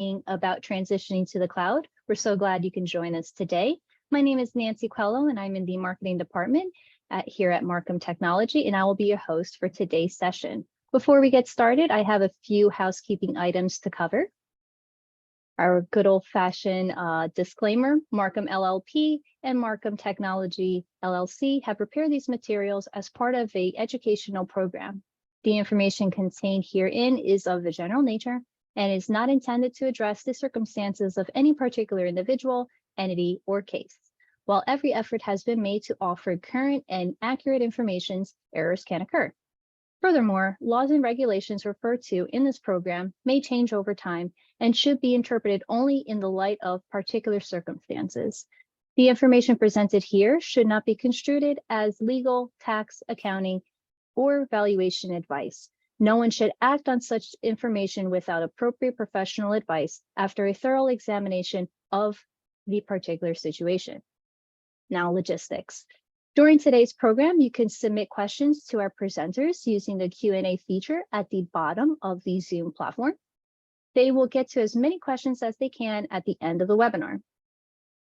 about transitioning to the cloud. We're so glad you can join us today. My name is Nancy Quello, and I'm in the marketing department here at Marcum Technology, and I will be your host for today's session. Before we get started, I have a few housekeeping items to cover. Our good old-fashioned disclaimer: Marcum LLP and Marcum Technology LLC have prepared these materials as part of an educational program. The information contained herein is of a general nature and is not intended to address the circumstances of any particular individual, entity, or case. While every effort has been made to offer current and accurate information, errors can occur. Furthermore, laws and regulations referred to in this program may change over time and should be interpreted only in the light of particular circumstances. The information presented here should not be construed as legal, tax, accounting, or valuation advice. No one should act on such information without appropriate professional advice after a thorough examination of the particular situation. Now, logistics. During today's program, you can submit questions to our presenters using the Q&A feature at the bottom of the Zoom platform. They will get to as many questions as they can at the end of the webinar.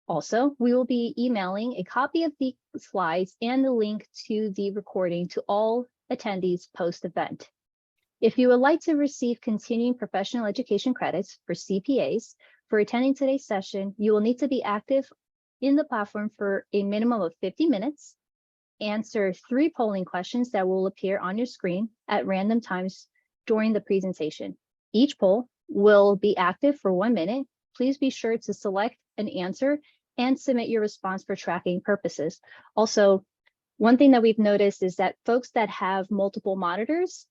Also, we will be emailing a copy of the slides and the link to the recording to all attendees post-event. If you would like to receive continuing professional education credits for CPAs for attending today's session, you will need to be active in the platform for a minimum of 50 minutes, answer 3 polling questions that will appear on your screen at random times during the presentation. Each poll will be active for 1 minute. Please be sure to select an answer and submit your response for tracking purposes. Also, one thing that we've noticed is that folks that have multiple monitors,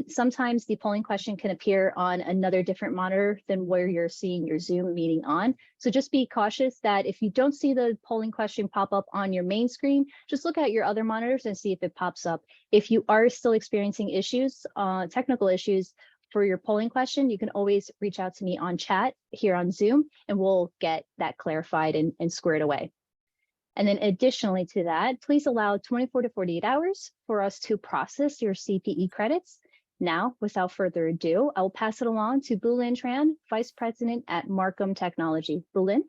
sometimes the polling question can appear on another different monitor than where you're seeing your Zoom meeting on. So just be cautious that if you don't see the polling question pop up on your main screen, just look at your other monitors and see if it pops up. If you are still experiencing issues, technical issues for your polling question, you can always reach out to me on chat here on Zoom, and we'll get that clarified and squared away. And then additionally to that, please allow 24 to 48 hours for us to process your CPE credits. Now, without further ado, I will pass it along to Bulin Tran, Vice President at Marcum Technology. Bulin.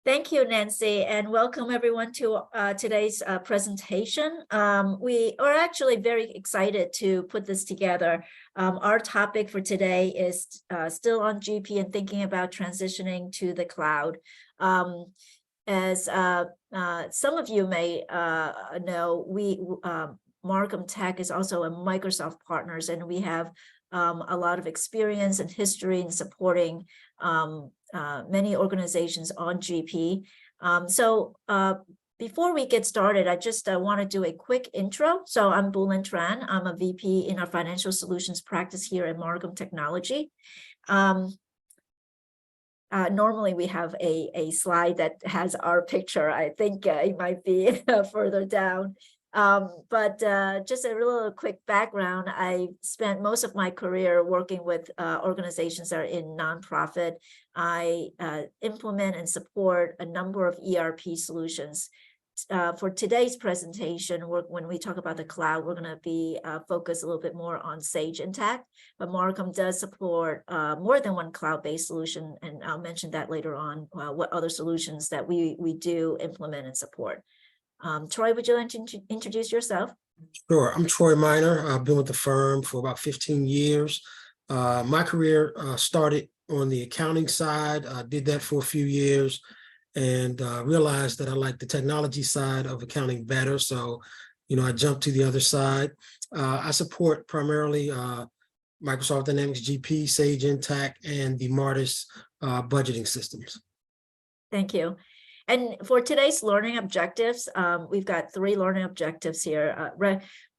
Thank you, Nancy, and welcome everyone to today's presentation. We are actually very excited to put this together. Our topic for today is still on GP and thinking about transitioning to the cloud. As some of you may know, Marcum Tech is also a Microsoft partners, and we have a lot of experience and history in supporting many organizations on GP. Before we get started, I just want to do a quick intro. So I'm Bulin Tran. I'm a VP in our financial solutions practice here at Marcum Technology. Normally we have a slide that has our picture. I think it might be further down. But just a little quick background. I spent most of my career working with organizations that are in nonprofit. I implement and support a number of ERP solutions. For today's presentation, when we talk about the cloud, we're going to be focused a little bit more on Sage Intacct, but Marcum does support more than one cloud-based solution, and I'll mention that later on, what other solutions that we do implement and support. Troy, would you like to introduce yourself? Sure. I'm Troy Miner. I've been with the firm for about 15 years. My career started on the accounting side. I did that for a few years and realized that I like the technology side of accounting better. So, I jumped to the other side. I support primarily Microsoft Dynamics GP, Sage Intacct, and the Martis budgeting systems. Thank you. And for today's learning objectives, we've got 3 learning objectives here.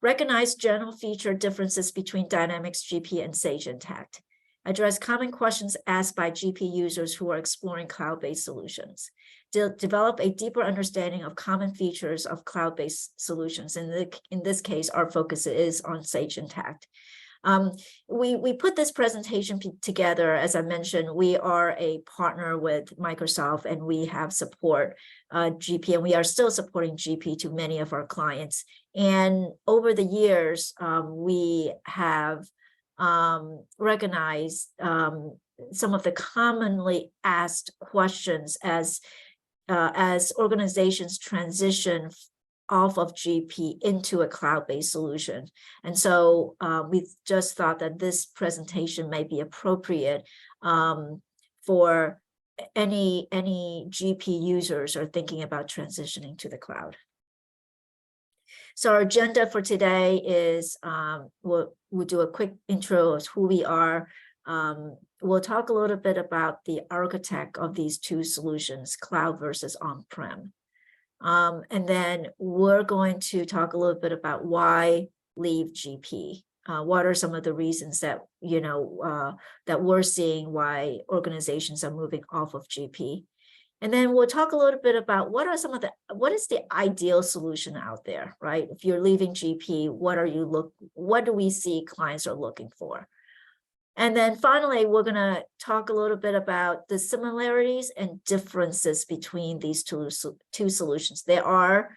Recognize general feature differences between Dynamics GP and Sage Intacct. Address common questions asked by GP users who are exploring cloud-based solutions. Develop a deeper understanding of common features of cloud-based solutions. In this case, our focus is on Sage Intacct. We put this presentation together. As I mentioned, we are a partner with Microsoft, and we have support GP, and we are still supporting GP to many of our clients. And over the years, we have recognized some of the commonly asked questions as organizations transition off of GP into a cloud-based solution. And so we just thought that this presentation may be appropriate for any GP users are thinking about transitioning to the cloud. So our agenda for today is we'll do a quick intro of who we are. We'll talk a little bit about the architect of these two solutions, cloud versus on-prem. And then we're going to talk a little bit about why leave GP. What are some of the reasons that, that we're seeing why organizations are moving off of GP? And then we'll talk a little bit about what is the ideal solution out there, right? If you're leaving GP, what do we see clients are looking for? And then finally, we're going to talk a little bit about the similarities and differences between these two solutions. There are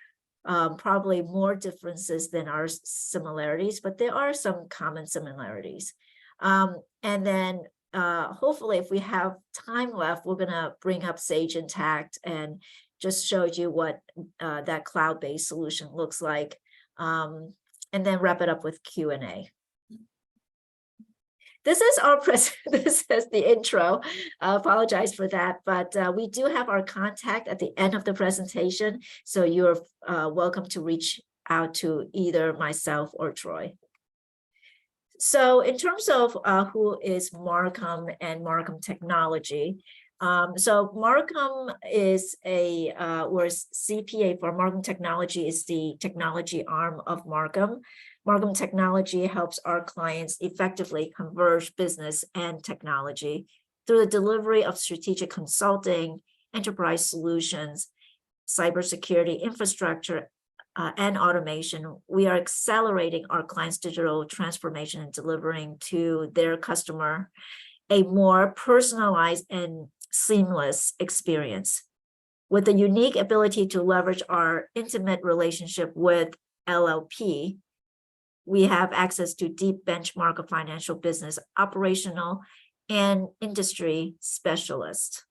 probably more differences than our similarities, but there are some common similarities. And then hopefully, if we have time left, we're going to bring up Sage Intacct and just show you what that cloud-based solution looks like, and then wrap it up with Q&A. This is our this is the intro. I apologize for that, but we do have our contact at the end of the presentation, so you're welcome to reach out to either myself or Troy. So in terms of who is Marcum and Marcum Technology, so Marcum is we're CPA for Marcum Technology is the technology arm of Marcum. Marcum Technology helps our clients effectively converge business and technology through the delivery of strategic consulting, enterprise solutions, cybersecurity infrastructure, and automation. We are accelerating our clients' digital transformation and delivering to their customer a more personalized and seamless experience. With the unique ability to leverage our intimate relationship with LLP, we have access to deep benchmark of financial business, operational, and industry specialists.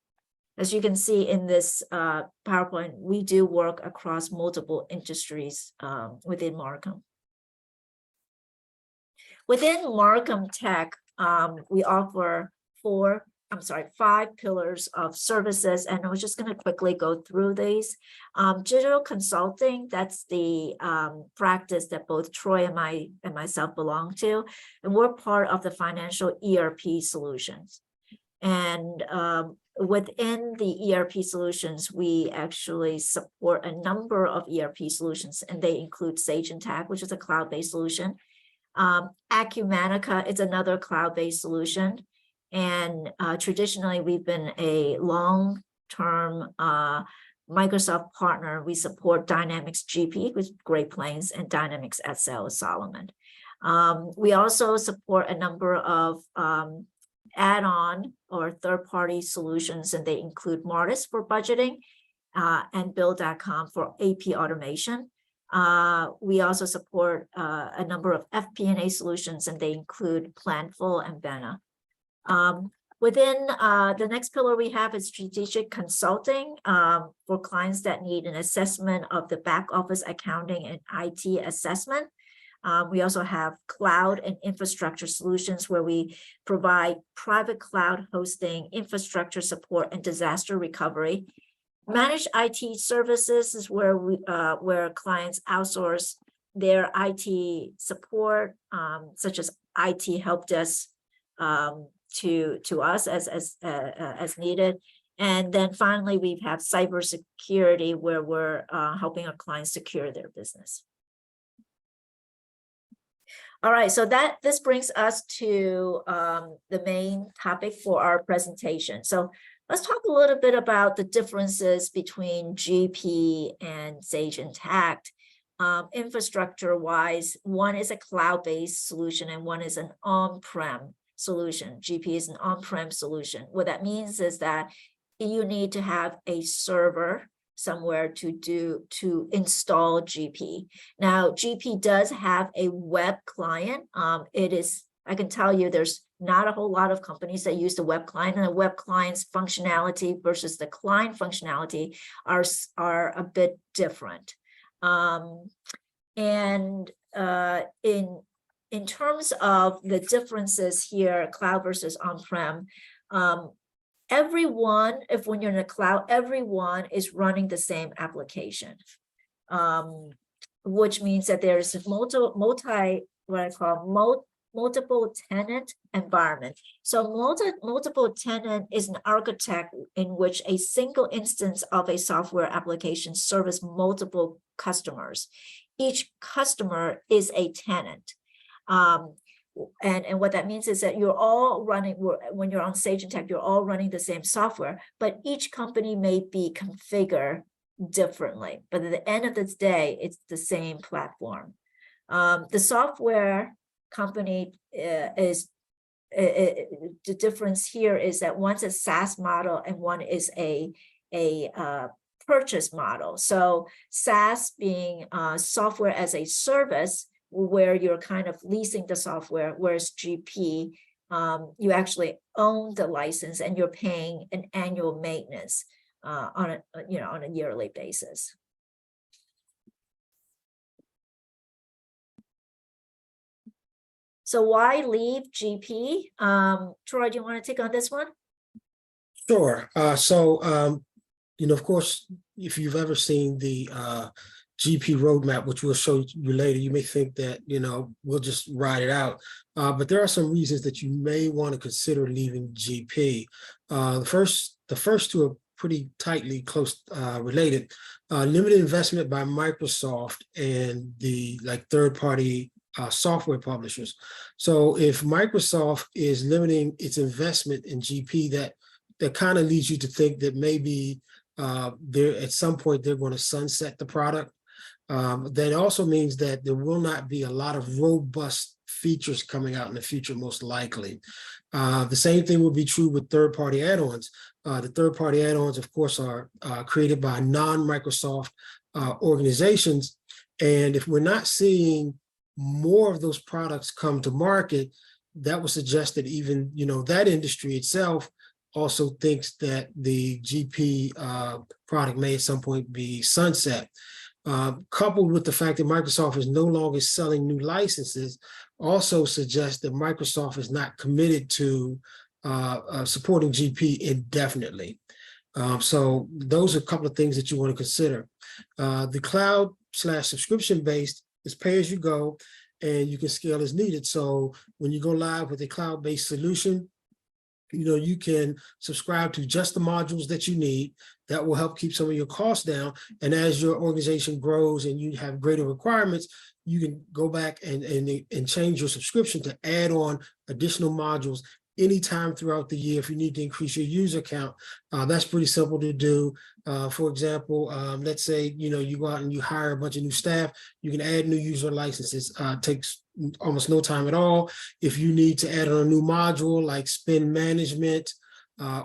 As you can see in this PowerPoint, we do work across multiple industries within Marcum. Within Marcum Tech, we offer 5 pillars of services, and I was just going to quickly go through these. Digital consulting, that's the practice that both Troy and myself belong to, and we're part of the financial ERP solutions. And within the ERP solutions, we actually support a number of ERP solutions, and they include Sage Intacct, which is a cloud-based solution. Acumatica is another cloud-based solution. And traditionally, we've been a long-term Microsoft partner. We support Dynamics GP with Great Plains and Dynamics SL with Solomon. We also support a number of add-on or third-party solutions, and they include Martis for budgeting and Bill.com for AP automation. We also support a number of FP&A solutions, and they include Planful and Benna. Within the next pillar we have is strategic consulting for clients that need an assessment of the back office accounting and IT assessment. We also have cloud and infrastructure solutions where we provide private cloud hosting, infrastructure support, and disaster recovery. Managed IT services is where clients outsource their IT support, such as IT help desk, to us as needed. And then finally, we have cybersecurity, where we're helping our clients secure their business. All right, so this brings us to the main topic for our presentation. So let's talk a little bit about the differences between GP and Sage Intacct. Infrastructure-wise, one is a cloud-based solution and one is an on-prem solution. GP is an on-prem solution. What that means is that you need to have a server somewhere to install GP. Now, GP does have a web client. I can tell you there's not a whole lot of companies that use the web client, and the web client's functionality versus the client functionality are a bit different. In terms of the differences here, cloud versus on-prem, everyone, when you're in the cloud, everyone is running the same application, which means that there's multiple tenant environment. So multiple tenant is an architect in which a single instance of a software application serves multiple customers. Each customer is a tenant. And what that means is that you're all running, when you're on Sage Intacct, you're all running the same software, but each company may be configured differently. But at the end of the day, it's the same platform. The software company the difference here is that one's a SaaS model and one is a purchase model. So SaaS being software as a service, where you're kind of leasing the software, whereas GP, you actually own the license and you're paying an annual maintenance on a yearly basis. So why leave GP? Troy, do you want to take on this one? Sure. Of course, if you've ever seen the GP roadmap, which we'll show you later, you may think that, we'll just ride it out. But there are some reasons that you may want to consider leaving GP. The first two are pretty tightly close related. Limited investment by Microsoft and the third-party software publishers. So if Microsoft is limiting its investment in GP, that kind of leads you to think that maybe at some point they're going to sunset the product. That also means that there will not be a lot of robust features coming out in the future, most likely. The same thing will be true with third-party add-ons. The third-party add-ons, of course, are created by non-Microsoft organizations. And if we're not seeing more of those products come to market, that would suggest that even, that industry itself also thinks that the GP product may at some point be sunset. Coupled with the fact that Microsoft is no longer selling new licenses, also suggests that Microsoft is not committed to supporting GP indefinitely. So those are a couple of things that you want to consider. The cloud/subscription-based is pay-as-you-go, and you can scale as needed. So when you go live with a cloud-based solution, you can subscribe to just the modules that you need. That will help keep some of your costs down. And as your organization grows and you have greater requirements, you can go back and change your subscription to add on additional modules anytime throughout the year if you need to increase your user count. That's pretty simple to do. For example, let's say you go out and you hire a bunch of new staff, you can add new user licenses. Takes almost no time at all. If you need to add on a new module like spend management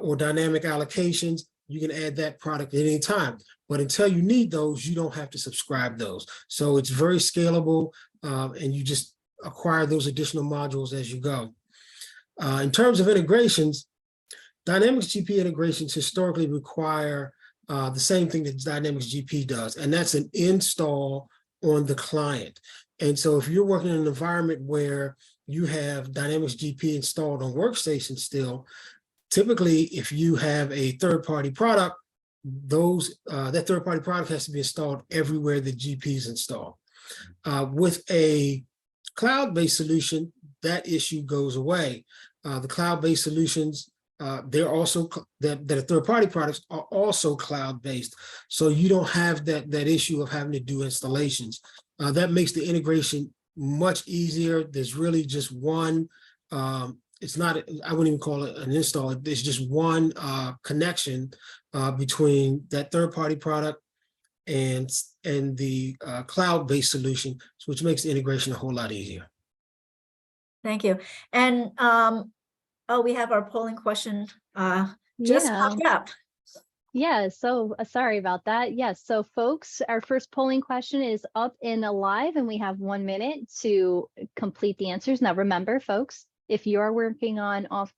or dynamic allocations, you can add that product at any time. But until you need those, you don't have to subscribe those. So it's very scalable, and you just acquire those additional modules as you go. In terms of integrations, Dynamics GP integrations historically require the same thing that Dynamics GP does, and that's an install on the client. And so if you're working in an environment where you have Dynamics GP installed on workstation still, typically if you have a third-party product, that third-party product has to be installed everywhere the GP is installed. With a cloud-based solution, that issue goes away. The cloud-based solutions, they're also that are third-party products are also cloud-based, so you don't have that issue of having to do installations. That makes the integration much easier. There's really just one. It's not. I wouldn't even call it an install. There's just one connection between that third-party product and the cloud-based solution, which makes the integration a whole lot easier. Thank you. And we have our polling question just popped up. Yeah, so sorry about that. Yes, so folks, our first polling question is up and alive, and we have 1 minute to complete the answers. Now remember, folks, If you are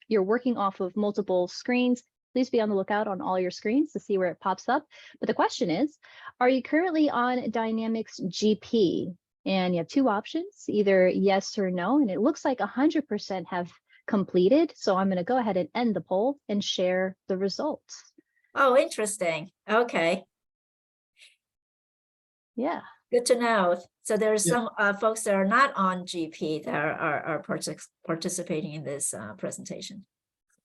you're working off of multiple screens, please be on the lookout on all your screens to see where it pops up. But the question is, are you currently on Dynamics GP? And you have two options, either yes or no. And it looks like 100% have completed. So I'm going to go ahead and end the poll and share the results. Oh, interesting. Okay. Yeah. Good to know. So there's some folks that are not on GP that are participating in this presentation.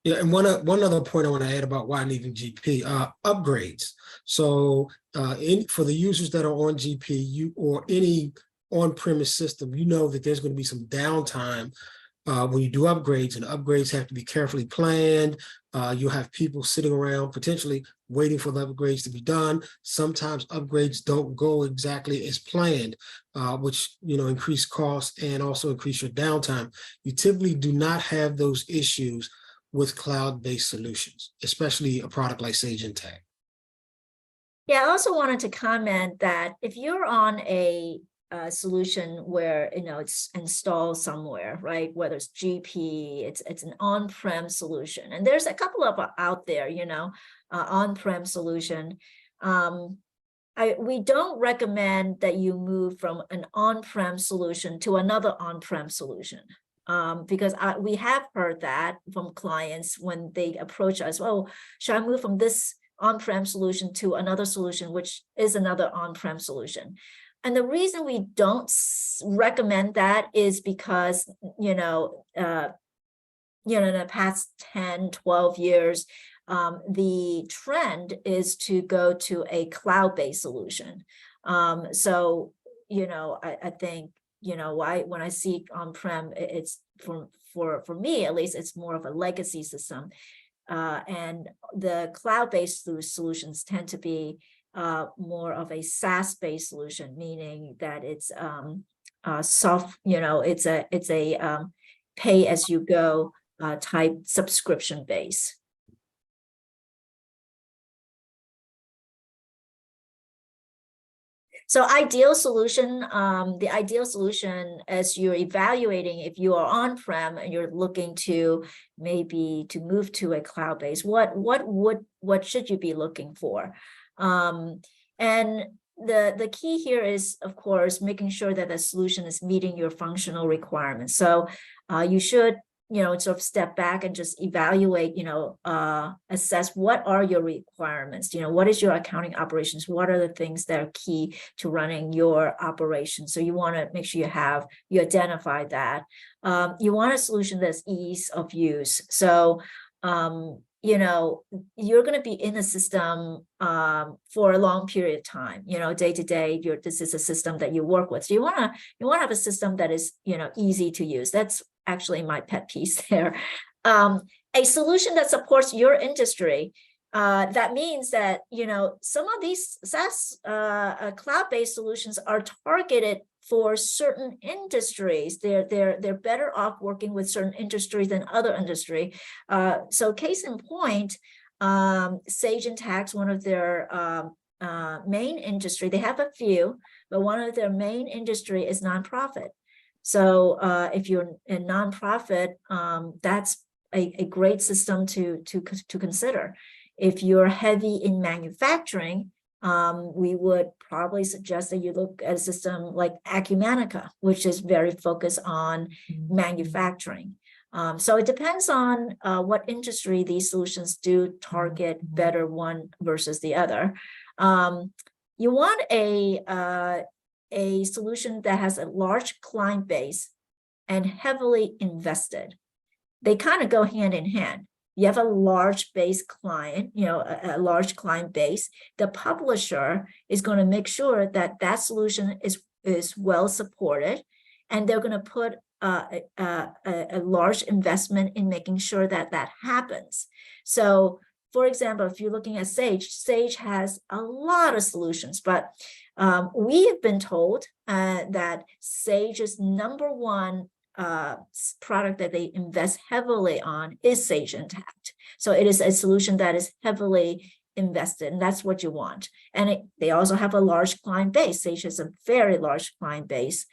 Yeah, and one other point I want to add about why needing GP, upgrades. So for the users that are on GP, or any on-premise system, you know that there's going to be some downtime when you do upgrades, and upgrades have to be carefully planned. You'll have people sitting around potentially waiting for the upgrades to be done. Sometimes upgrades don't go exactly as planned, which increase costs and also increase your downtime. You typically do not have those issues with cloud-based solutions, especially a product like Sage Intacct. Yeah, I also wanted to comment that if you're on a solution where it's installed somewhere, right? Whether it's GP, it's an on-prem solution, and there's a couple of out there, on-prem solution. We don't recommend that you move from an on-prem solution to another on-prem solution. Because we have heard that from clients when they approach us, oh, should I move from this on-prem solution to another solution, which is another on-prem solution? And the reason we don't recommend that is because, in the past 10, 12 years, the trend is to go to a cloud-based solution. So, I think, when I see on-prem, it's for me, at least, it's more of a legacy system. And the cloud-based solutions tend to be more of a SaaS-based solution, meaning that it's it's a pay-as-you-go type subscription base. So the ideal solution as you're evaluating, if you are on-prem and you're looking to maybe to move to a cloud-based, what should you be looking for? And the key here is, of course, making sure that the solution is meeting your functional requirements. So you should sort of step back and just evaluate, assess what are your requirements, what is your accounting operations, what are the things that are key to running your operation. So you want to make sure you identify that. You want a solution that's ease of use. So, you're going to be in a system for a long period of time, day to day, this is a system that you work with. So you want to have a system that is, easy to use. That's actually my pet piece there. A solution that supports your industry. That means that, some of these SaaS cloud-based solutions are targeted for certain industries. They're better off working with certain industries than other industry. So case in point, Sage Intacct, one of their main industry, they have a few, but one of their main industry is nonprofit. So if you're a nonprofit, that's a great system to consider. If you're heavy in manufacturing, we would probably suggest that you look at a system like Acumatica, which is very focused on manufacturing. So it depends on what industry these solutions do target better one versus the other. You want a solution that has a large client base and heavily invested. They kind of go hand in hand. You have a large base client, a large client base. The publisher is going to make sure that that solution is well supported, and they're going to put a large investment in making sure that that happens. So, for example, if you're looking at Sage, Sage has a lot of solutions, but we have been told that Sage's number one product that they invest heavily on is Sage Intacct. So it is a solution that is heavily invested, and that's what you want. And they also have a large client base. Sage has a very large client base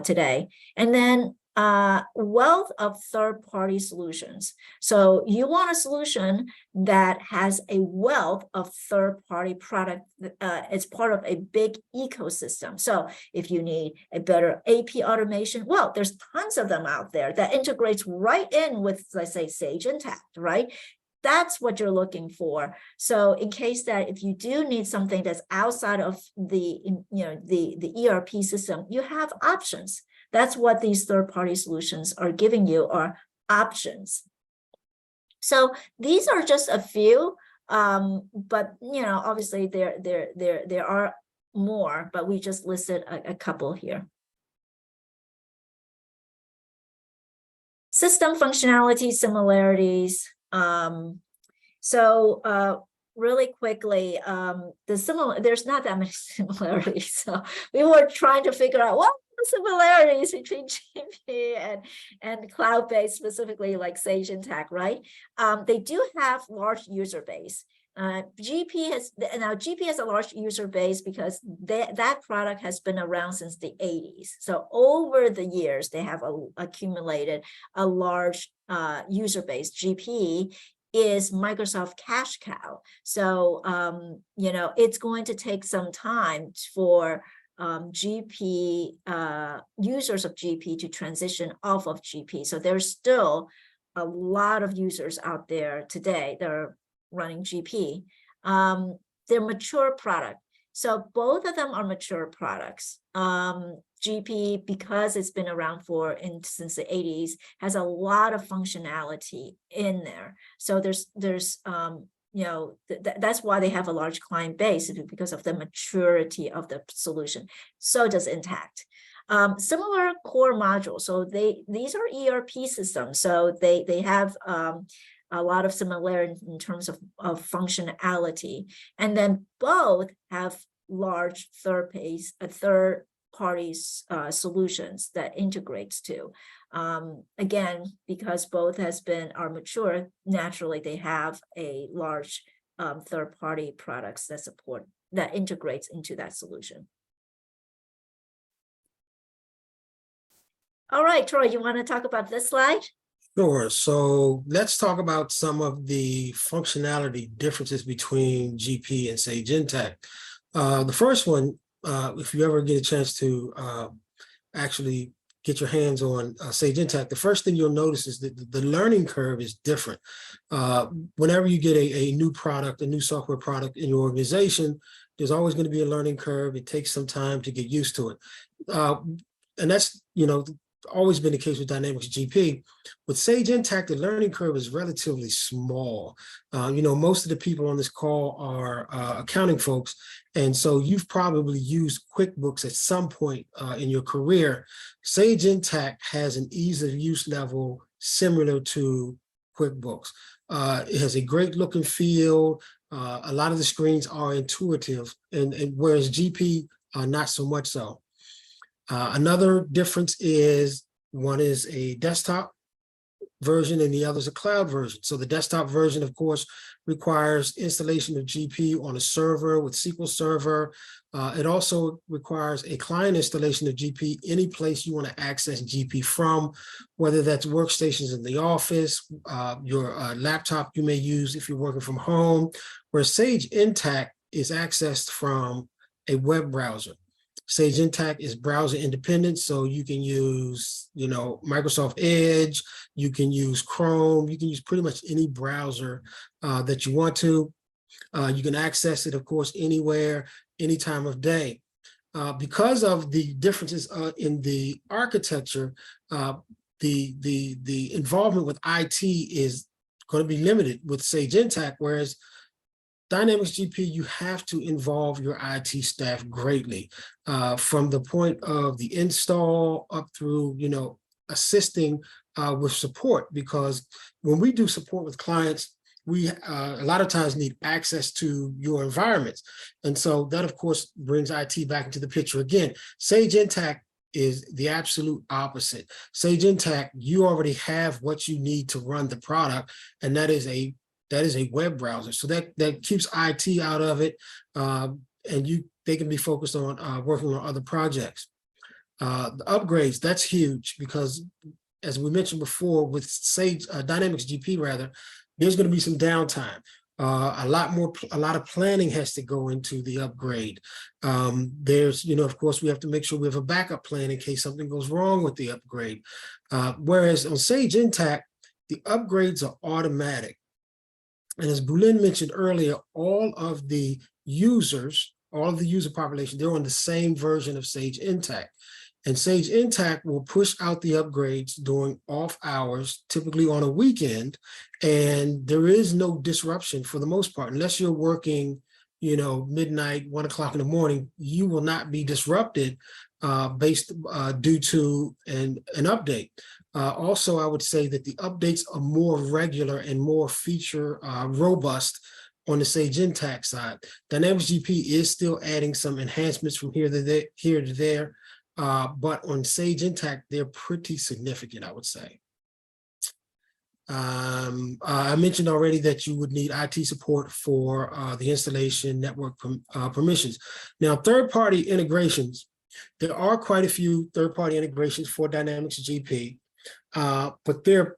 today. And then wealth of third-party solutions. So you want a solution that has a wealth of third-party product. It's part of a big ecosystem. So if you need a better AP automation, well, there's tons of them out there that integrates right in with, let's say, Sage Intacct, right? That's what you're looking for. So in case that if you do need something that's outside of the, the ERP system, you have options. That's what these third-party solutions are giving you, are options. So these are just a few, but obviously there are more, but we just listed a couple here. System functionality similarities. Really quickly, there's not that many similarities. So we were trying to figure out what the similarities between GP and cloud-based, specifically like Sage Intacct, right? They do have large user base. GP has a large user base because that product has been around since the 80s. So over the years, they have accumulated a large user base. GP is Microsoft cash cow. So, it's going to take some time for GP users of GP to transition off of GP. So there's still a lot of users out there today that are running GP. They're mature product. So both of them are mature products. GP, because it's been around since the 80s, has a lot of functionality in there. So that's why they have a large client base, because of the maturity of the solution. So does Intacct. Similar core modules. So these are ERP systems. So they have a lot of similarity in terms of functionality. And then both have large third-party solutions that integrates to. Again, because both are mature, naturally they have a large third-party products that integrates into that solution. All right, Troy, you want to talk about this slide? Sure. So let's talk about some of the functionality differences between GP and Sage Intacct. The first one, if you ever get a chance to actually get your hands on Sage Intacct, the first thing you'll notice is that the learning curve is different. Whenever you get a new product, a new software product in your organization, there's always going to be a learning curve. It takes some time to get used to it. And that's, always been the case with Dynamics GP. With Sage Intacct, the learning curve is relatively small. Most of the people on this call are accounting folks, and so you've probably used QuickBooks at some point in your career. Sage Intacct has an ease of use level similar to QuickBooks. It has a great look and feel. A lot of the screens are intuitive, and whereas GP not so much so. Another difference is one is a desktop version and the other is a cloud version. So the desktop version, of course, requires installation of GP on a server with SQL Server. It also requires a client installation of GP any place you want to access GP from, whether that's workstations in the office, your laptop you may use if you're working from home, where Sage Intacct is accessed from a web browser. Sage Intacct is browser independent, so you can use, Microsoft Edge, you can use Chrome, you can use pretty much any browser that you want to. You can access it, of course, anywhere, any time of day. Because of the differences in the architecture, the involvement with IT is going to be limited with Sage Intacct, whereas Dynamics GP, you have to involve your IT staff greatly from the point of the install up through, assisting with support, because when we do support with clients, we a lot of times need access to your environments. And so that, of course, brings IT back into the picture again. Sage Intacct is the absolute opposite. Sage Intacct, you already have what you need to run the product, and that is a web browser. So that keeps IT out of it, and they can be focused on working on other projects. The upgrades, that's huge because as we mentioned before with Sage Dynamics GP rather, there's going to be some downtime. A lot of planning has to go into the upgrade. There's, of course, we have to make sure we have a backup plan in case something goes wrong with the upgrade. Whereas on Sage Intacct, the upgrades are automatic. And as Bulin mentioned earlier, all of the user population, they're on the same version of Sage Intacct. And Sage Intacct will push out the upgrades during off hours, typically on a weekend, and there is no disruption for the most part. Unless you're working, midnight, 1 o'clock in the morning, you will not be disrupted due to an update. Also, I would say that the updates are more regular and more feature robust on the Sage Intacct side. Dynamics GP is still adding some enhancements from here to there. But on Sage Intacct, they're pretty significant, I would say. I mentioned already that you would need IT support for the installation network permissions. Now, third-party integrations, there are quite a few third-party integrations for Dynamics GP, but there are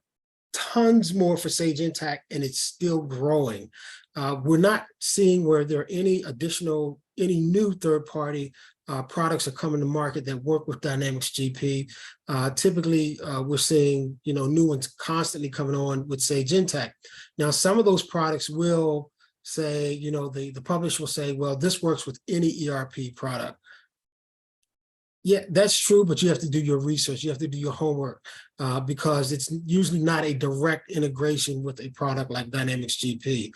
tons more for Sage Intacct, and it's still growing. We're not seeing where there are any new third-party products are coming to market that work with Dynamics GP. Typically, we're seeing new ones constantly coming on with Sage Intacct. Now, some of those products will say, the publisher will say, well, this works with any ERP product. Yeah, that's true, but you have to do your research. You have to do your homework because it's usually not a direct integration with a product like Dynamics GP.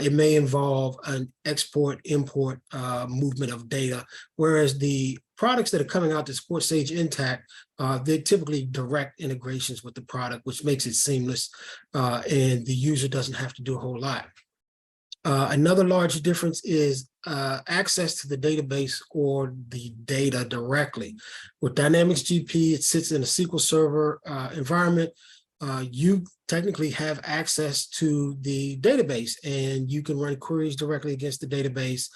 It may involve an export-import movement of data, whereas the products that are coming out to support Sage Intacct, they're typically direct integrations with the product, which makes it seamless, and the user doesn't have to do a whole lot. Another large difference is access to the database or the data directly. With Dynamics GP, it sits in a SQL Server environment. You technically have access to the database and you can run queries directly against the database.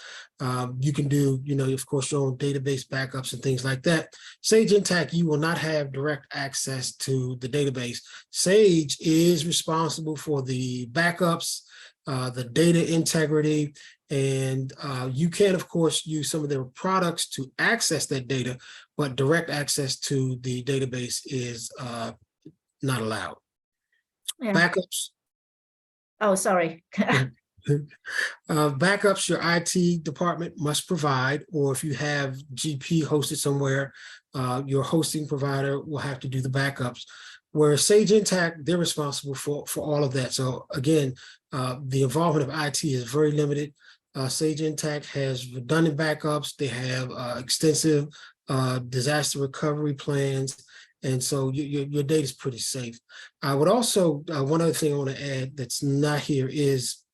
You can do, of course, your own database backups and things like that. Sage Intacct, you will not have direct access to the database. Sage is responsible for the backups, the data integrity, and you can, of course, use some of their products to access that data, but direct access to the database is not allowed. Yeah. Backups. Oh, sorry. Backups your IT department must provide, or if you have GP hosted somewhere, your hosting provider will have to do the backups. Whereas Sage Intacct, they're responsible for all of that. So again, the involvement of IT is very limited. Sage Intacct has redundant backups. They have extensive disaster recovery plans. And so your data is pretty safe. I would also, one other thing I want to add that's not here is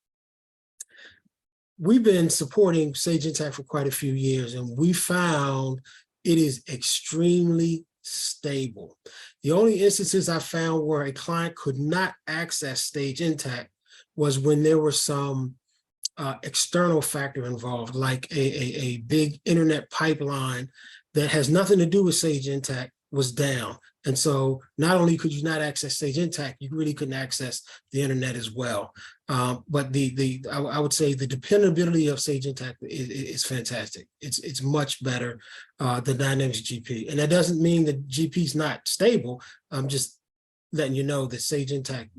we've been supporting Sage Intacct for quite a few years, and we found it is extremely stable. The only instances I found where a client could not access Sage Intacct was when there was some external factor involved, like a big internet pipeline that has nothing to do with Sage Intacct was down. And so not only could you not access Sage Intacct, you really couldn't access the internet as well. But I would say the dependability of Sage Intacct is fantastic. It's much better than Dynamics GP. And that doesn't mean that GP is not stable. I'm just letting you know that Sage Intacct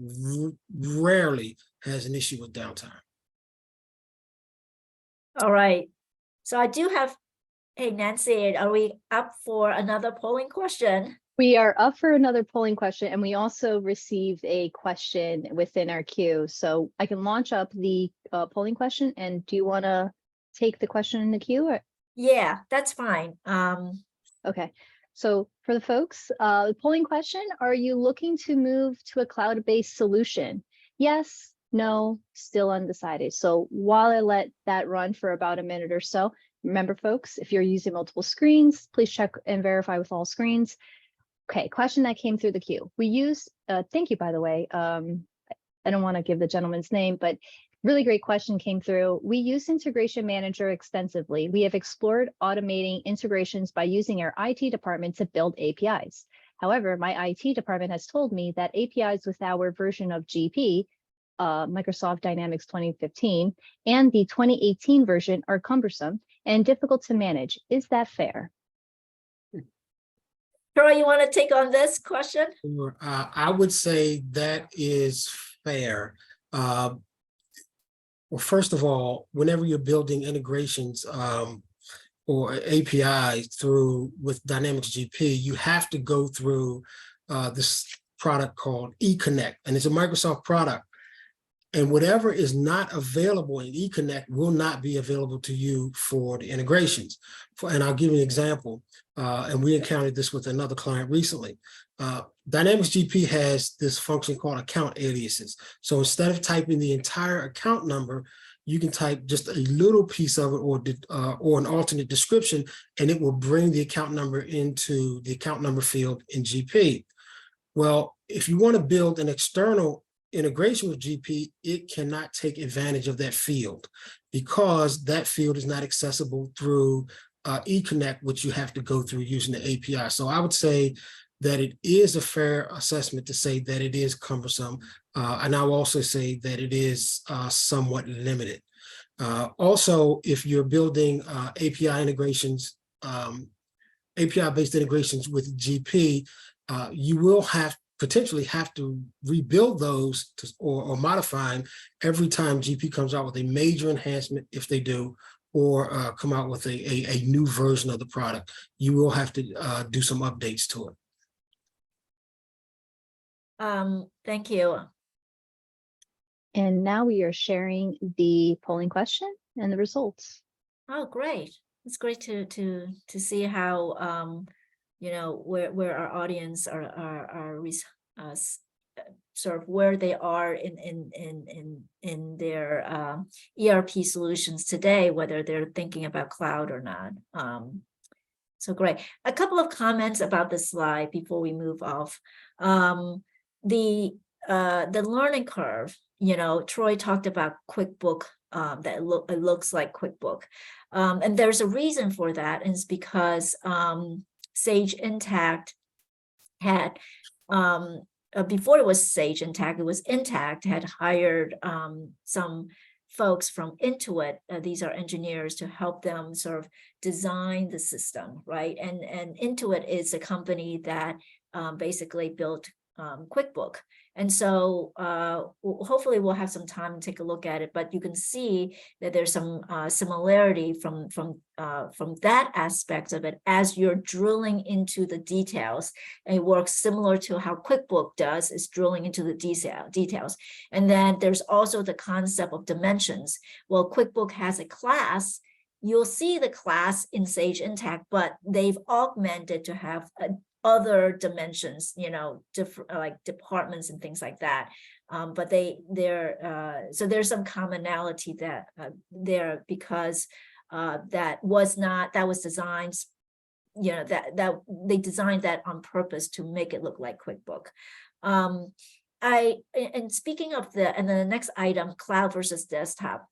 rarely has an issue with downtime. All right. So I do have, hey, Nancy, are we up for another polling question? We are up for another polling question, and we also received a question within our queue. So I can launch up the polling question. And do you want to take the question in the queue? Or? Yeah, that's fine. Okay. So for the folks, the polling question, are you looking to move to a cloud-based solution? Yes, no, still undecided. So while I let that run for about a minute or so, remember folks, if you're using multiple screens, please check and verify with all screens. Okay, question that came through the queue. We use, thank you, by the way. I don't want to give the gentleman's name, but Really great question came through. We use Integration Manager extensively. We have explored automating integrations by using our IT department to build APIs. However, my IT department has told me that APIs with our version of GP, Microsoft Dynamics 2015, and the 2018 version are cumbersome and difficult to manage. Is that fair? Troy, you want to take on this question? I would say that is fair. Well, first of all, whenever you're building integrations or APIs through with Dynamics GP, you have to go through this product called eConnect, and it's a Microsoft product. And whatever is not available in eConnect will not be available to you for the integrations. And I'll give you an example. And we encountered this with another client recently. Dynamics GP has this function called account aliases. So instead of typing the entire account number, you can type just a little piece of it or an alternate description, and it will bring the account number into the account number field in GP. Well, if you want to build an external integration with GP, it cannot take advantage of that field because that field is not accessible through eConnect, which you have to go through using the API. So I would say that it is a fair assessment to say that it is cumbersome. And I will also say that it is somewhat limited. Also, if you're building API integrations, API-based integrations with GP, you will potentially have to rebuild those or modify them every time GP comes out with a major enhancement, if they do, or come out with a new version of the product. You will have to do some updates to it. Thank you. And now we are sharing the polling question and the results. Oh, great. It's great to see how you know, where our audience are sort of where they are in their ERP solutions today, whether they're thinking about cloud or not. So great. A couple of comments about this slide before we move off. The learning curve, you know, Troy talked about QuickBook, that it looks like QuickBook. And there's a reason for that, and it's because Sage Intacct had, before it was Sage Intacct, it was Intacct, had hired some folks from Intuit. These are engineers to help them sort of design the system, right? And Intuit is a company that basically built QuickBook. And so hopefully we'll have some time to take a look at it, but you can see that there's some similarity from that aspect of it as you're drilling into the details. And it works similar to how QuickBook does, is drilling into the details. And then there's also the concept of dimensions. Well, QuickBook has a class. You'll see the class in Sage Intacct, but they've augmented to have other dimensions, you know, different like departments and things like that. But so there's some commonality that there, because that was designed, you know, that they designed that on purpose to make it look like QuickBook. And speaking of and then the next item, cloud versus desktop.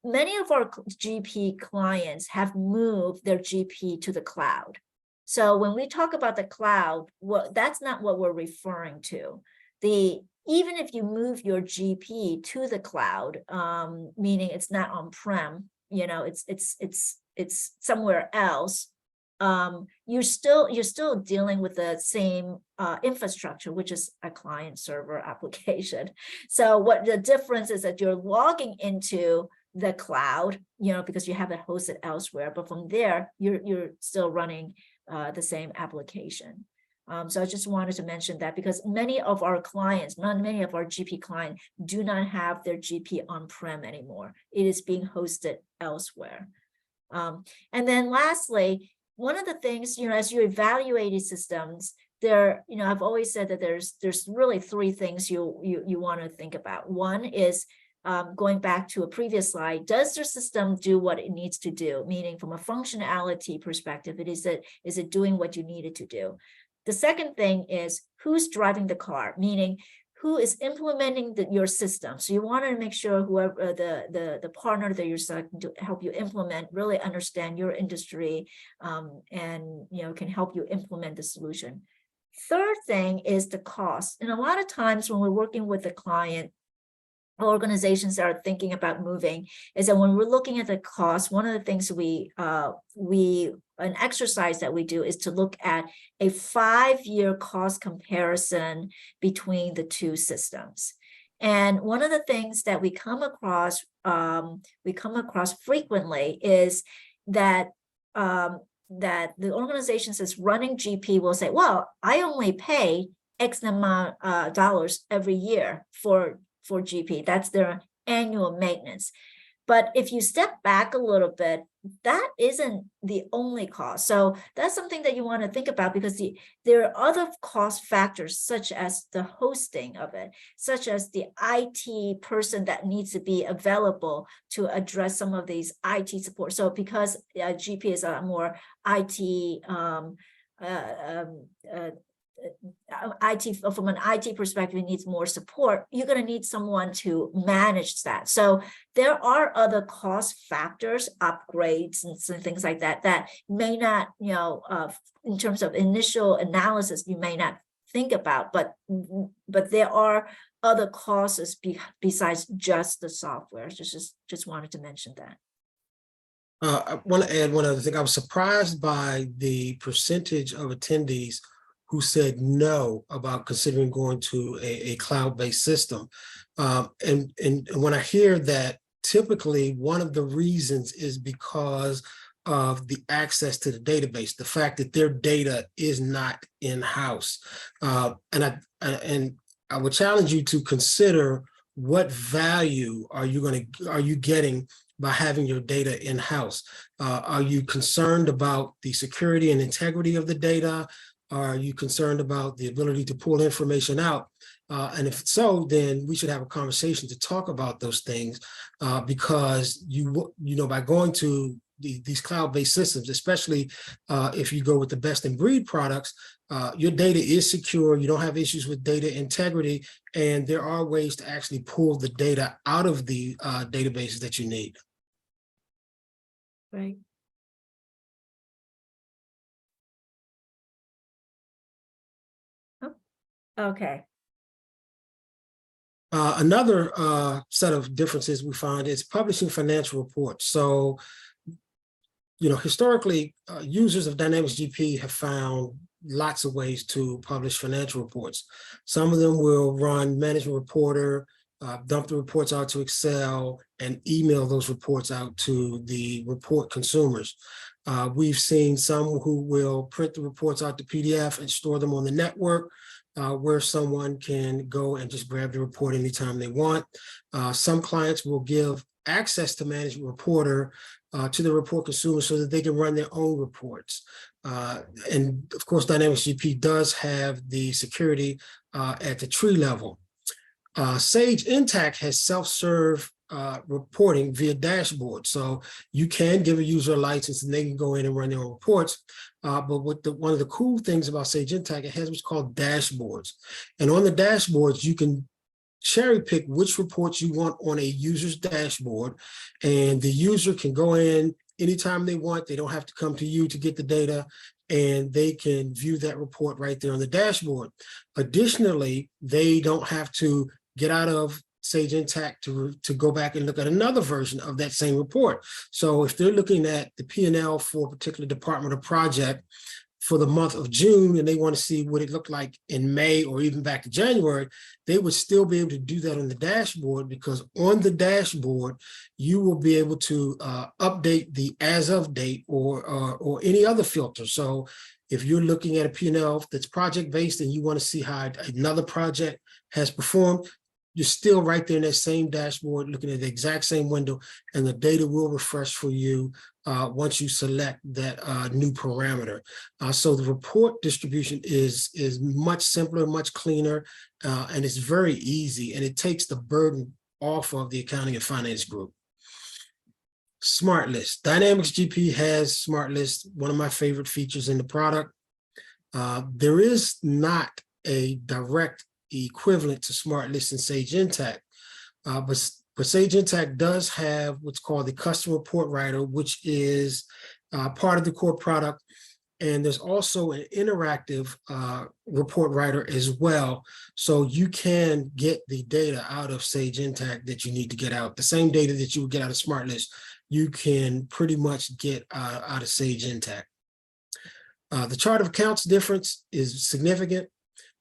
Many of our GP clients have moved their GP to the cloud. So when we talk about the cloud, that's not what we're referring to. Even if you move your GP to the cloud, meaning it's not on-prem, you know, it's somewhere else, you're still dealing with the same infrastructure, which is a client server application. So what the difference is that you're logging into the cloud, you know, because you have it hosted elsewhere, but from there you're still running the same application. So I just wanted to mention that because many of our clients, not many of our GP clients, do not have their GP on-prem anymore. It is being hosted elsewhere. And then lastly, one of the things, you know, as you evaluate these systems, you know, I've always said that there's really three things you want to think about. One is going back to a previous slide, does the system do what it needs to do? Meaning from a functionality perspective, is it doing what you need it to do? The second thing is who's driving the car? Meaning who is implementing your system. So you want to make sure whoever the partner that you're selecting to help you implement really understand your industry, and can help you implement the solution. Third thing is the cost. And a lot of times when we're working with a client, organizations that are thinking about moving, is that when we're looking at the cost, one of the things an exercise that we do is to look at a 5-year cost comparison between the two systems. And one of the things that we come across frequently is that that the organizations that's running GP will say, well, I only pay X amount dollars every year for GP. That's their annual maintenance. But if you step back a little bit, that isn't the only cost. So that's something that you want to think about, because there are other cost factors, such as the hosting of it, such as the IT person that needs to be available to address some of these IT support. So because GP is a more IT from an IT perspective, needs more support, you're going to need someone to manage that. So there are other cost factors, upgrades and things like that, that may not, in terms of initial analysis, you may not think about, but there are other costs besides just the software. Just wanted to mention that. I want to add one other thing. I was surprised by the percentage of attendees who said no about considering going to a cloud-based system. And when I hear that, typically one of the reasons is because of the access to the database, the fact that their data is not in-house. And I would challenge you to consider, what value are you getting by having your data in-house? Are you concerned about the security and integrity of the data? Are you concerned about the ability to pull information out? And if so, then we should have a conversation to talk about those things, because by going to these cloud-based systems, especially if you go with the best in breed products, your data is secure. You don't have issues with data integrity, and there are ways to actually pull the data out of the databases that you need. Right. Okay. Another set of differences we find is publishing financial reports. So, historically, users of Dynamics GP have found lots of ways to publish financial reports. Some of them will run Management Reporter, dump the reports out to Excel, and email those reports out to the report consumers. We've seen some who will print the reports out to PDF and store them on the network, where someone can go and just grab the report anytime they want. Some clients will give access to Management Reporter to the report consumer so that they can run their own reports. And of course, Dynamics GP does have the security at the tree level. Sage Intacct has self-serve reporting via dashboard. So you can give a user a license and they can go in and run their own reports. But one of the cool things about Sage Intacct, it has what's called dashboards. And on the dashboards, you can cherry pick which reports you want on a user's dashboard, and the user can go in anytime they want. They don't have to come to you to get the data, and they can view that report right there on the dashboard. Additionally, they don't have to get out of Sage Intacct to go back and look at another version of that same report. So if they're looking at the P&L for a particular department or project for the month of June, and they want to see what it looked like in May or even back to January, they would still be able to do that on the dashboard, because on the dashboard, you will be able to update the as of date or any other filter. So if you're looking at a P&L that's project-based and you want to see how another project has performed, you're still right there in that same dashboard looking at the exact same window, and the data will refresh for you once you select that new parameter. So the report distribution is much simpler, much cleaner, and it's very easy, and it takes the burden off of the accounting and finance group. Smart List. Dynamics GP has Smart List, one of my favorite features in the product. There is not a direct equivalent to SmartList and Sage Intacct. But Sage Intacct does have what's called the custom report writer, which is part of the core product. And there's also an interactive report writer as well. So you can get the data out of Sage Intacct that you need to get out. The same data that you would get out of SmartList, you can pretty much get out of Sage Intacct. The chart of accounts difference is significant.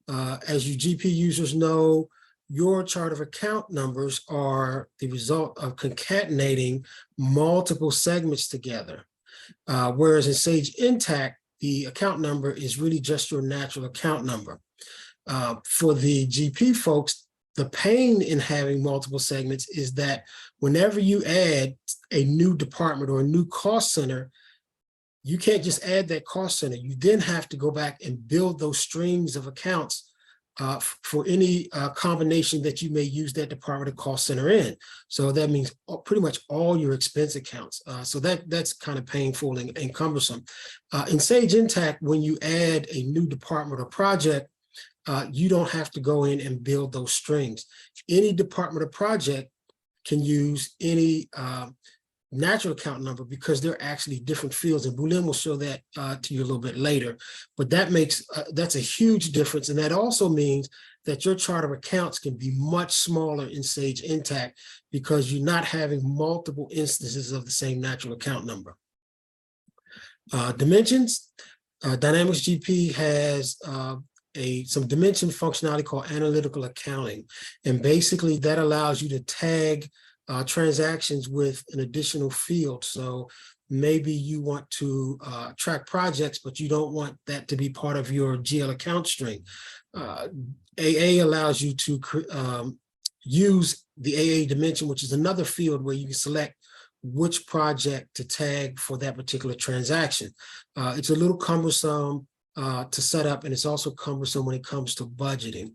As you GP users know, your chart of account numbers are the result of concatenating multiple segments together. Whereas in Sage Intacct, the account number is really just your natural account number. For the GP folks, the pain in having multiple segments is that whenever you add a new department or a new cost center, you can't just add that cost center. You then have to go back and build those streams of accounts for any combination that you may use that department or cost center in. So that means pretty much all your expense accounts. So that's kind of painful and cumbersome. In Sage Intacct, when you add a new department or project, you don't have to go in and build those strings. Any department or project can use any natural account number because they're actually different fields, and Bulin will show that to you a little bit later. But that makes that's a huge difference, and that also means that your chart of accounts can be much smaller in Sage Intacct because you're not having multiple instances of the same natural account number. Dimensions. Dynamics GP has some dimension functionality called analytical accounting, and basically that allows you to tag transactions with an additional field. So maybe you want to track projects, but you don't want that to be part of your GL account string. AA allows you to use the AA dimension, which is another field where you can select which project to tag for that particular transaction. It's a little cumbersome to set up, and it's also cumbersome when it comes to budgeting.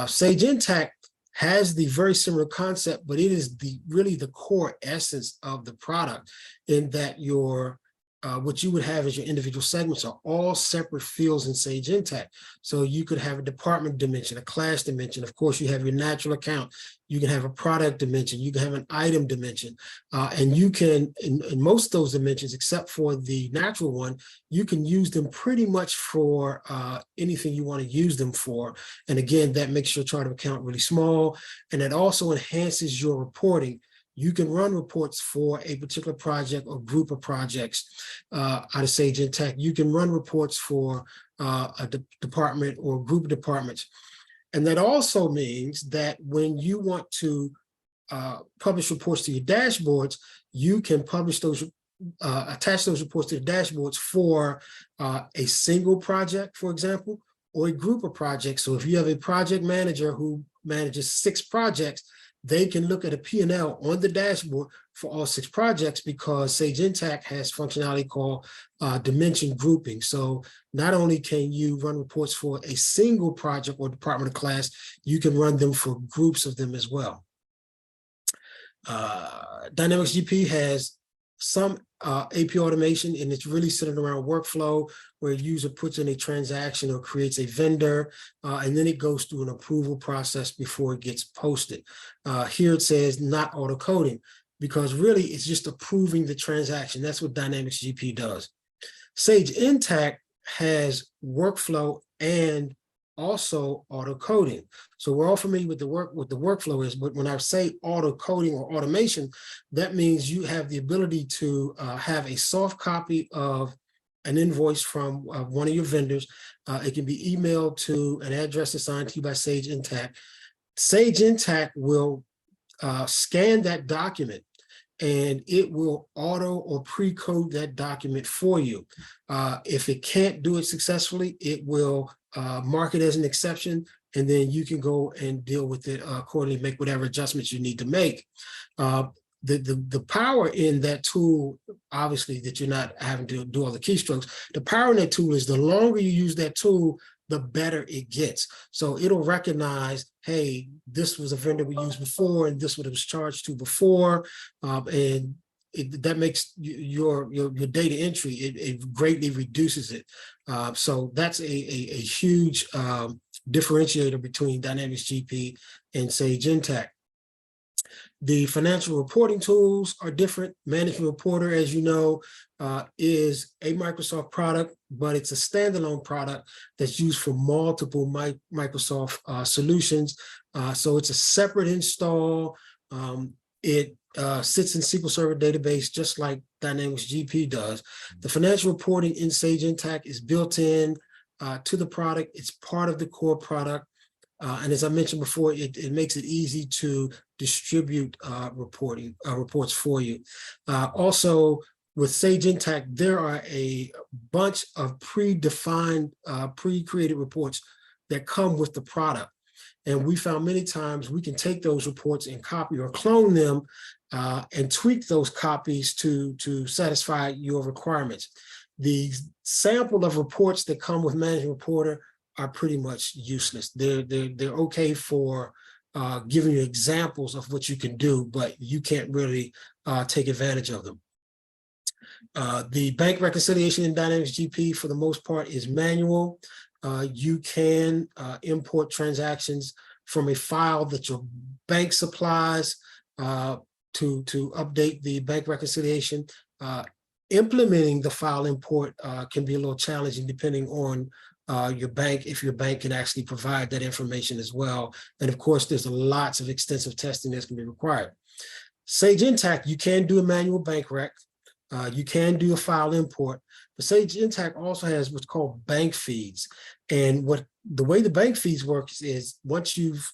Sage Intacct has the very similar concept, but it is really the core essence of the product, in that your what you would have as your individual segments are all separate fields in Sage Intacct. So you could have a department dimension, a class dimension. Of course, you have your natural account. You can have a product dimension. You can have an item dimension. And you can, in most of those dimensions, except for the natural one, you can use them pretty much for anything you want to use them for. And again, that makes your chart of account really small. And it also enhances your reporting. You can run reports for a particular project or group of projects out of Sage Intacct. You can run reports for a department or group of departments. And that also means that when you want to publish reports to your dashboards, you can publish those, attach those reports to the dashboards for a single project, for example, or a group of projects. So if you have a project manager who manages 6 projects, they can look at a P&L on the dashboard for all 6 projects, because Sage Intacct has functionality called dimension grouping. So not only can you run reports for a single project or department or class, you can run them for groups of them as well. Dynamics GP has some AP automation, and it's really centered around workflow, where a user puts in a transaction or creates a vendor, and then it goes through an approval process before it gets posted. Here it says not auto coding, because really it's just approving the transaction. That's what Dynamics GP does. Sage Intacct has workflow and also auto coding. So we're all familiar with what the workflow is, but when I say auto coding or automation, that means you have the ability to have a soft copy of an invoice from one of your vendors. It can be emailed to an address assigned to you by Sage Intacct. Sage Intacct will scan that document, and it will auto or pre-code that document for you. If it can't do it successfully, it will mark it as an exception, and then you can go and deal with it accordingly, make whatever adjustments you need to make. The power in that tool, obviously, that you're not having to do all the keystrokes, the power in that tool is the longer you use that tool, the better it gets. So it'll recognize, hey, this was a vendor we used before, and this was what it was charged to before, and that makes your data entry, it greatly reduces it. So that's a huge differentiator between Dynamics GP and Sage Intacct. The financial reporting tools are different. Management Reporter, as you know, is a Microsoft product, but it's a standalone product that's used for multiple Microsoft solutions. So it's a separate install. It sits in SQL Server database just like Dynamics GP does. The financial reporting in Sage Intacct is built in to the product. It's part of the core product. And as I mentioned before, it makes it easy to distribute reports for you. Also, with Sage Intacct, there are a bunch of predefined, pre-created reports that come with the product. And we found many times we can take those reports and copy or clone them and tweak those copies to satisfy your requirements. The sample of reports that come with Management Reporter are pretty much useless. They're okay for giving you examples of what you can do, but you can't really take advantage of them. The bank reconciliation in Dynamics GP, for the most part, is manual. You can import transactions from a file that your bank supplies to update the bank reconciliation. Implementing the file import can be a little challenging depending on your bank, if your bank can actually provide that information as well. And of course, there's lots of extensive testing that's going to be required. Sage Intacct, you can do a manual bank rec. You can do a file import, but Sage Intacct also has what's called bank feeds. And the way the bank feeds works is once you've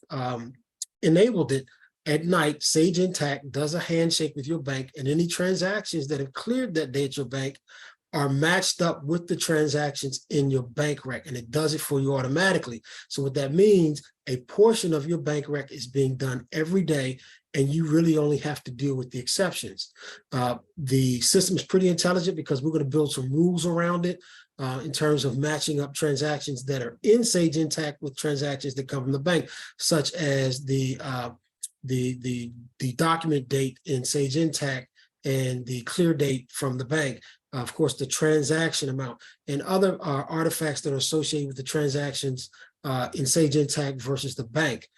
enabled it, at night, Sage Intacct does a handshake with your bank, and any transactions that have cleared that day at your bank are matched up with the transactions in your bank rec, and it does it for you automatically. So what that means, a portion of your bank rec is being done every day, and you really only have to deal with the exceptions. The system is pretty intelligent because we're going to build some rules around it in terms of matching up transactions that are in Sage Intacct with transactions that come from the bank, such as the document date in Sage Intacct and the clear date from the bank. Of course, the transaction amount and other artifacts that are associated with the transactions in Sage Intacct versus the bank.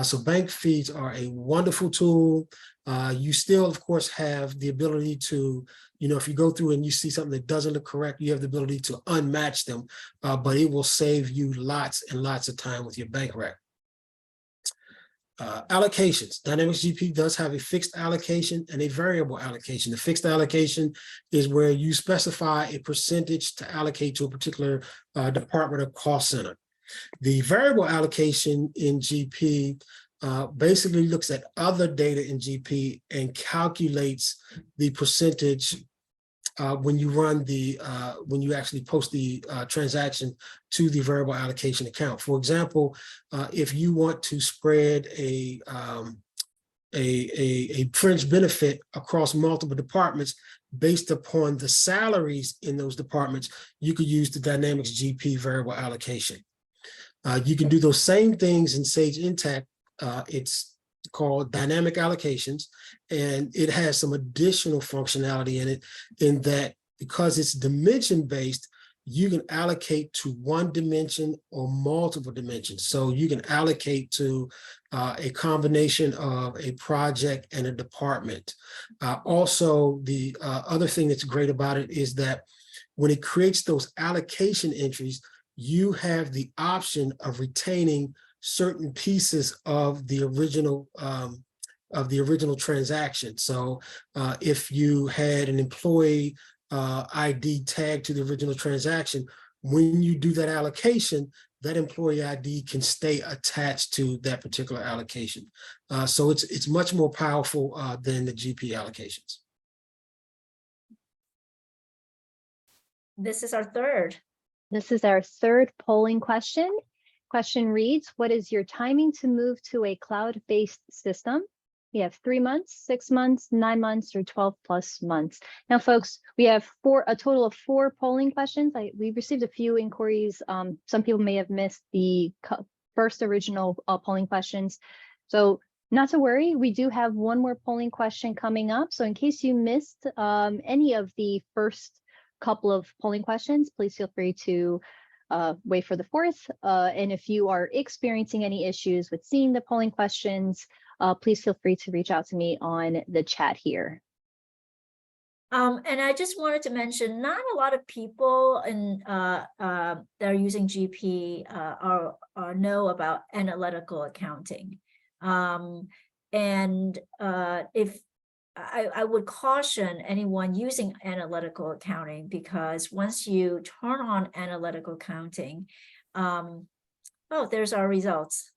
So bank feeds are a wonderful tool. You still, of course, have the ability to, if you go through and you see something that doesn't look correct, you have the ability to unmatch them, but it will save you lots and lots of time with your bank rec. Allocations. Dynamics GP does have a fixed allocation and a variable allocation. The fixed allocation is where you specify a percentage to allocate to a particular department or cost center. The variable allocation in GP basically looks at other data in GP and calculates the percentage when you run when you actually post the transaction to the variable allocation account. For example, if you want to spread a fringe benefit across multiple departments based upon the salaries in those departments, you could use the Dynamics GP variable allocation. You can do those same things in Sage Intacct. It's called dynamic allocations, and it has some additional functionality in it, in that because it's dimension based, you can allocate to one dimension or multiple dimensions. So you can allocate to a combination of a project and a department. Also, the other thing that's great about it is that when it creates those allocation entries, you have the option of retaining certain pieces of the original transaction. So if you had an employee ID tagged to the original transaction, when you do that allocation, that employee ID can stay attached to that particular allocation. So it's much more powerful than the GP allocations. This is our third. This is our third polling question. Question reads, what is your timing to move to a cloud-based system? We have 3 months, 6 months, 9 months, or 12+ months. Now, folks, we have a total of 4 polling questions. We received a few inquiries. Some people may have missed the first original polling questions. So Not to worry, we do have one more polling question coming up. So in case you missed any of the first couple of polling questions, please feel free to wait for the fourth. And if you are experiencing any issues with seeing the polling questions, please feel free to reach out to me on the chat here. And I just wanted to mention, not a lot of people that are using GP know about analytical accounting. If I would caution anyone using analytical accounting, because once you turn on analytical accounting, oh, there's our results.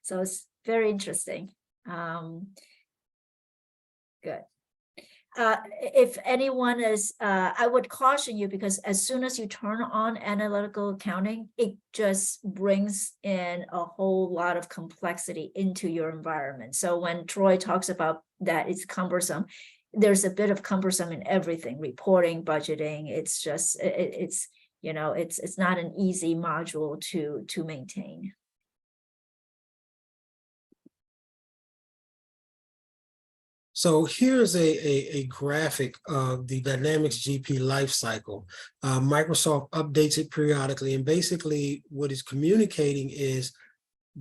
So it's very interesting. Good. If anyone is, I would caution you, because as soon as you turn on analytical accounting, it just brings in a whole lot of complexity into your environment. So when Troy talks about that it's cumbersome, there's a bit of cumbersome in everything, reporting, budgeting. It's just, it's not an easy module to maintain. So here's a graphic of the Dynamics GP lifecycle. Microsoft updates it periodically, and basically what it's communicating is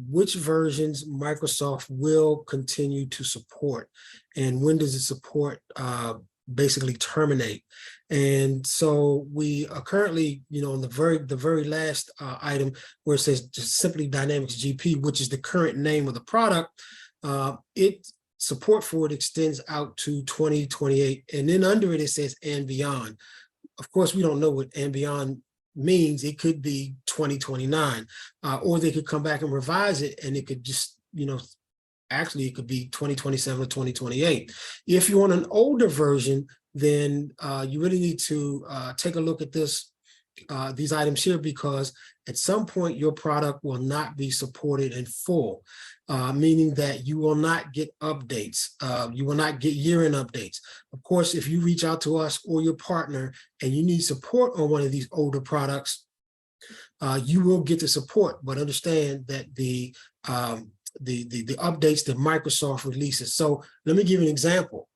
which versions Microsoft will continue to support, and when does it support basically terminate. And so we are currently, on the very last item where it says just simply Dynamics GP, which is the current name of the product. Support for it extends out to 2028, and then under it says and beyond. Of course, we don't know what and beyond means. It could be 2029, or they could come back and revise it, and it could just, actually it could be 2027 or 2028. If you want an older version, then you really need to take a look at these items here, because at some point your product will not be supported in full, meaning that you will not get updates. You will not get year-end updates. Of course, if you reach out to us or your partner and you need support on one of these older products, you will get the support, but understand that the updates that Microsoft releases. So let me give you an example.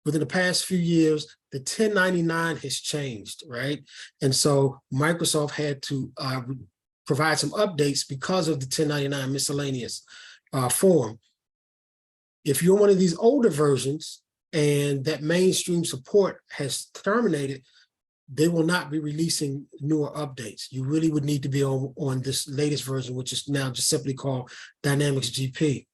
Within the past few years, the 1099 has changed, right? And so Microsoft had to provide some updates because of the 1099 miscellaneous form. If you're one of these older versions and that mainstream support has terminated, they will not be releasing newer updates. You really would need to be on this latest version, which is now just simply called Dynamics GP.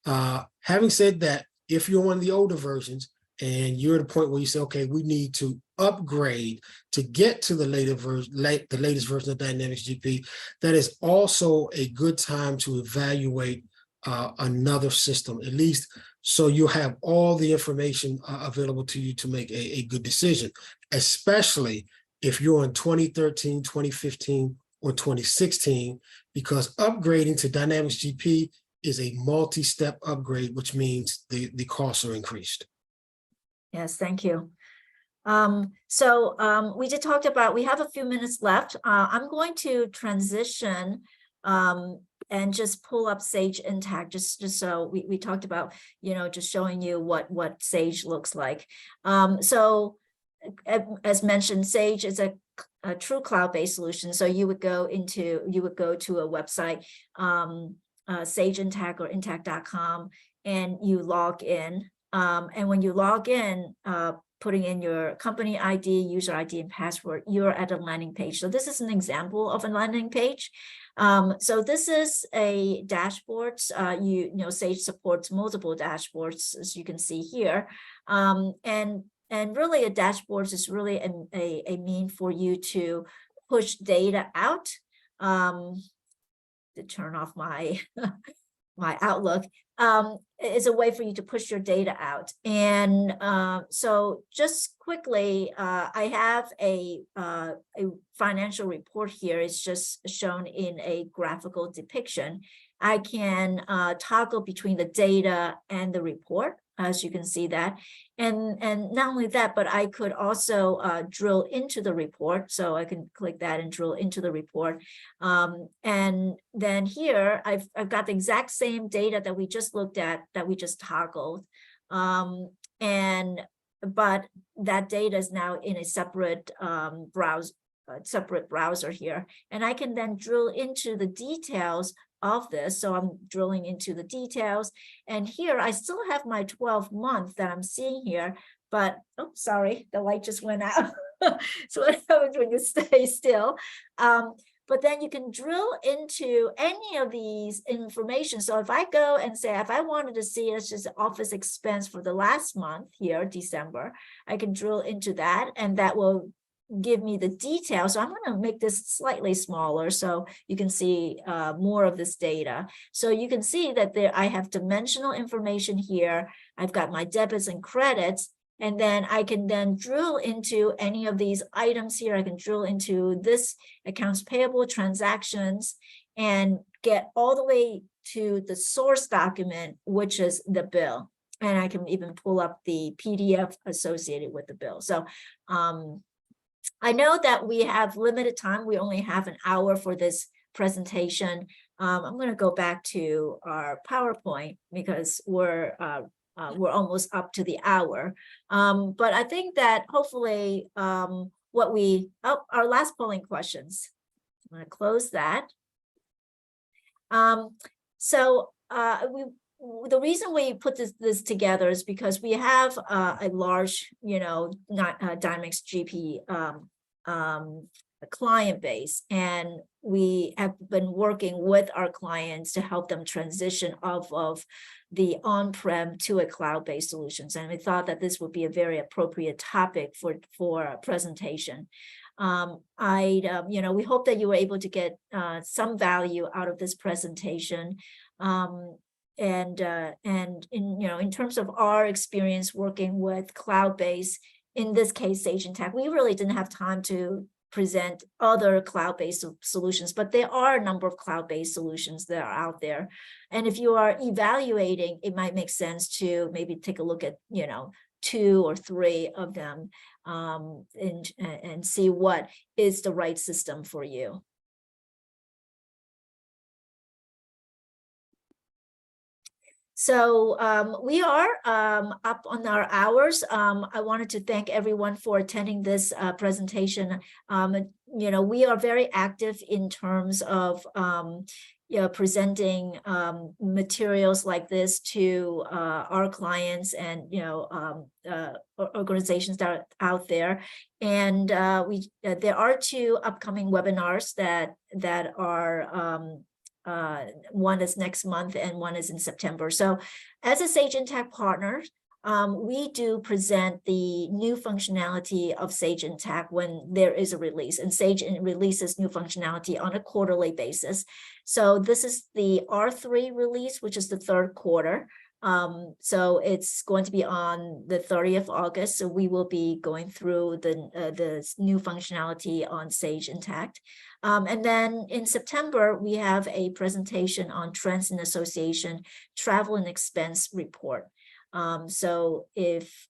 Having said that, if you're one of the older versions and you're at a point where you say, okay, we need to upgrade to get to the latest version of Dynamics GP, that is also a good time to evaluate another system, at least so you'll have all the information available to you to make a good decision, especially if you're in 2013, 2015, or 2016, because upgrading to Dynamics GP is a multi-step upgrade, which means the costs are increased. Yes, thank you. We did talk about, we have a few minutes left. I'm going to transition and just pull up Sage Intacct, just so we talked about, just showing you what Sage looks like. So as mentioned, Sage is a true cloud-based solution. So you would go to a website, Sage Intacct or intact.com, and you log in. And when you log in, putting in your company ID, user ID, and password, you're at a landing page. So this is an example of a landing page. So this is a dashboard. Sage supports multiple dashboards, as you can see here. And really, a dashboard is really a mean for you to push data out. To turn off my my Outlook, is a way for you to push your data out. And so just quickly, I have a financial report here. It's just shown in a graphical depiction. I can toggle between the data and the report, as you can see that. And not only that, but I could also drill into the report. So I can click that and drill into the report. And then here, I've got the exact same data that we just looked at, that we just toggled. But that data is now in a separate browser here. And I can then drill into the details of this. So I'm drilling into the details. And here I still have my 12-month that I'm seeing here, but, oh, sorry, the light just went out. So what happens when you stay still? But then you can drill into any of these information. So if I go and say, if I wanted to see it's just office expense for the last month here, December, I can drill into that, and that will give me the details. So I'm going to make this slightly smaller so you can see more of this data. So you can see that there I have dimensional information here. I've got my debits and credits, and then I can then drill into any of these items here. I can drill into this accounts payable transactions and get all the way to the source document, which is the bill. And I can even pull up the PDF associated with the bill. So I know that we have limited time. We only have an hour for this presentation. I'm going to go back to our PowerPoint because we're almost up to the hour. But I think that hopefully our last polling questions. I'm going to close that. The reason we put this together is because we have a large, Dynamics GP client base, and we have been working with our clients to help them transition off of the on-prem to a cloud-based solutions. And we thought that this would be a very appropriate topic for a presentation. We hope that you were able to get some value out of this presentation. In terms of our experience working with cloud-based, in this case, Sage Intacct, we really didn't have time to present other cloud-based solutions, but there are a number of cloud-based solutions that are out there. And if you are evaluating, it might make sense to maybe take a look at, 2 or 3 of them and see what is the right system for you. So we are up on our hours. I wanted to thank everyone for attending this presentation. We are very active in terms of presenting materials like this to our clients and organizations that are out there. And there are 2 upcoming webinars that are one is next month and one is in September. So as a Sage Intacct partner, we do present the new functionality of Sage Intacct when there is a release, and Sage releases new functionality on a quarterly basis. So this is the R3 release, which is the 3rd quarter. So it's going to be on the 30th of August. So we will be going through the new functionality on Sage Intacct. And then in September, we have a presentation on Trends in Association Travel and Expense Report. So if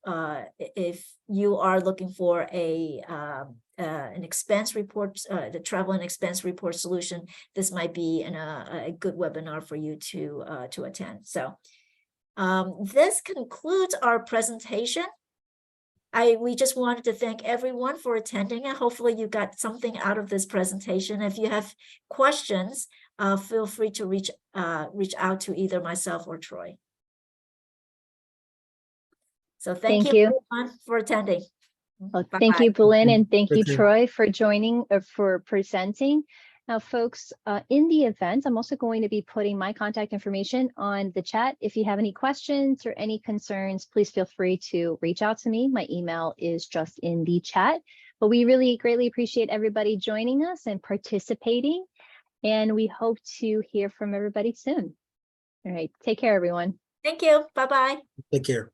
you are looking for an expense report, the travel and expense report solution, this might be a good webinar for you to attend. So this concludes our presentation. We just wanted to thank everyone for attending, and hopefully you got something out of this presentation. If you have questions, feel free to reach out to either myself or Troy. So thank you everyone for attending. Well, thank you, Boleyn, and thank you, Troy, for joining or for presenting. Now, folks, in the event, I'm also going to be putting my contact information on the chat. If you have any questions or any concerns, please feel free to reach out to me. My email is just in the chat. But we really greatly appreciate everybody joining us and participating. And we hope to hear from everybody soon. All right. Take care, everyone. Thank you. Bye-bye. Take care.